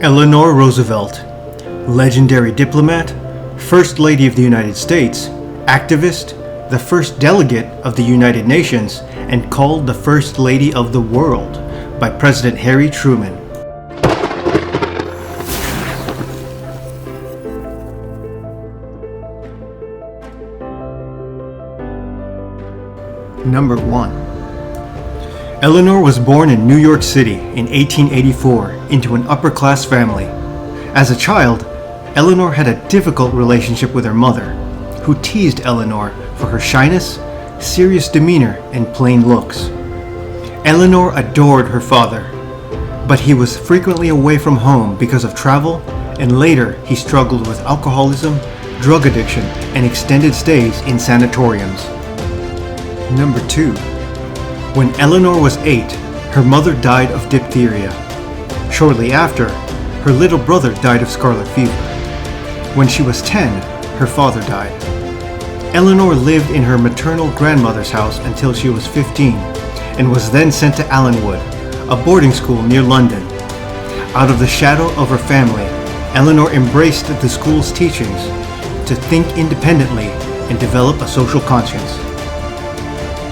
Eleanor Roosevelt, legendary diplomat, First Lady of the United States, activist, the first delegate of the United Nations, and called the First Lady of the World by President Harry Truman. Number 1. Eleanor was born in New York City in 1884 into an upper-class family. As a child, Eleanor had a difficult relationship with her mother, who teased Eleanor for her shyness, serious demeanor, and plain looks. Eleanor adored her father, but he was frequently away from home because of travel, and later he struggled with alcoholism, drug addiction, and extended stays in sanatoriums. Number 2. When Eleanor was 8, her mother died of diphtheria. Shortly after, her little brother died of scarlet fever. When she was 10, her father died. Eleanor lived in her maternal grandmother's house until she was 15, and was then sent to Allenwood, a boarding school near London. Out of the shadow of her family, Eleanor embraced the school's teachings to think independently and develop a social conscience.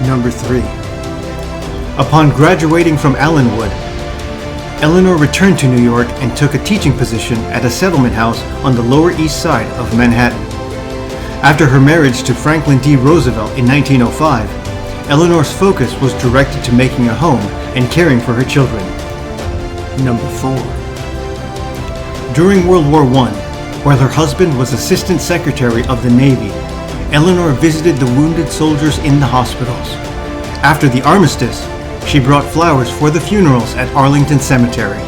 Number 3. Upon graduating from Allenwood, Eleanor returned to New York and took a teaching position at a settlement house on the Lower East Side of Manhattan. After her marriage to Franklin D. Roosevelt in 1905, Eleanor's focus was directed to making a home and caring for her children. Number 4. During World War I, while her husband was Assistant Secretary of the Navy, Eleanor visited the wounded soldiers in the hospitals. After the armistice, she brought flowers for the funerals at Arlington Cemetery.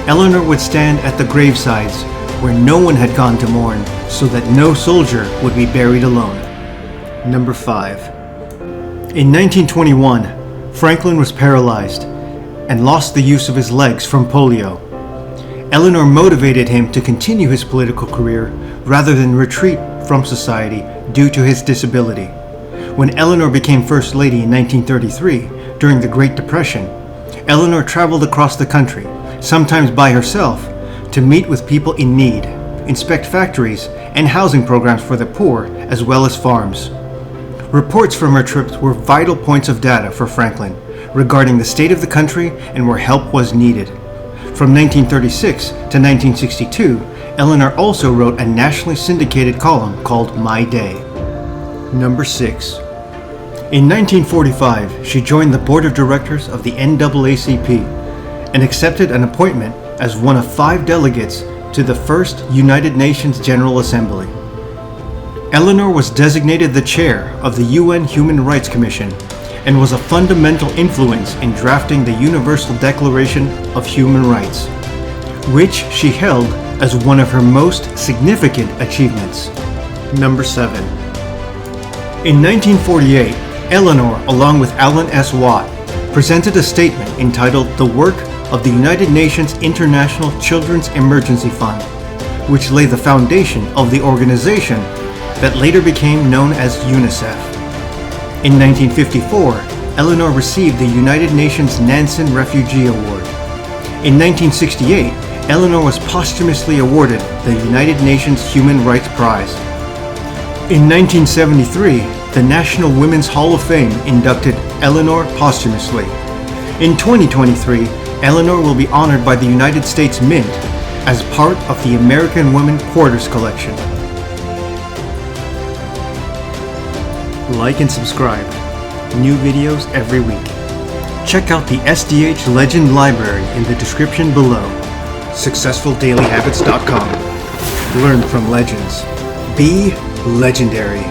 Eleanor would stand at the gravesides where no one had gone to mourn so that no soldier would be buried alone. Number 5. In 1921, Franklin was paralyzed and lost the use of his legs from polio. Eleanor motivated him to continue his political career rather than retreat from society due to his disability. When Eleanor became First Lady in 1933, during the Great Depression, Eleanor traveled across the country, sometimes by herself, to meet with people in need, inspect factories, and housing programs for the poor, as well as farms. Reports from her trips were vital points of data for Franklin regarding the state of the country and where help was needed. From 1936 to 1962, Eleanor also wrote a nationally syndicated column called My Day. Number 6. In 1945, she joined the board of directors of the NAACP and accepted an appointment as one of 5 delegates to the first United Nations General Assembly. Eleanor was designated the chair of the UN Human Rights Commission and was a fundamental influence in drafting the Universal Declaration of Human Rights, which she held as one of her most significant achievements. Number 7. In 1948, Eleanor, along with Alan S. Watt, presented a statement entitled The Work of the United Nations International Children's Emergency Fund, which laid the foundation of the organization that later became known as UNICEF. In 1954, Eleanor received the United Nations Nansen Refugee Award. In 1968, Eleanor was posthumously awarded the United Nations Human Rights Prize. In 1973, the National Women's Hall of Fame inducted Eleanor posthumously. In 2023, Eleanor will be honored by the United States Mint as part of the American Women Quarters Collection. Like and subscribe. New videos every week. Check out the SDH Legend Library in the description below. SuccessfulDailyHabits.com. Learn from legends. Be legendary.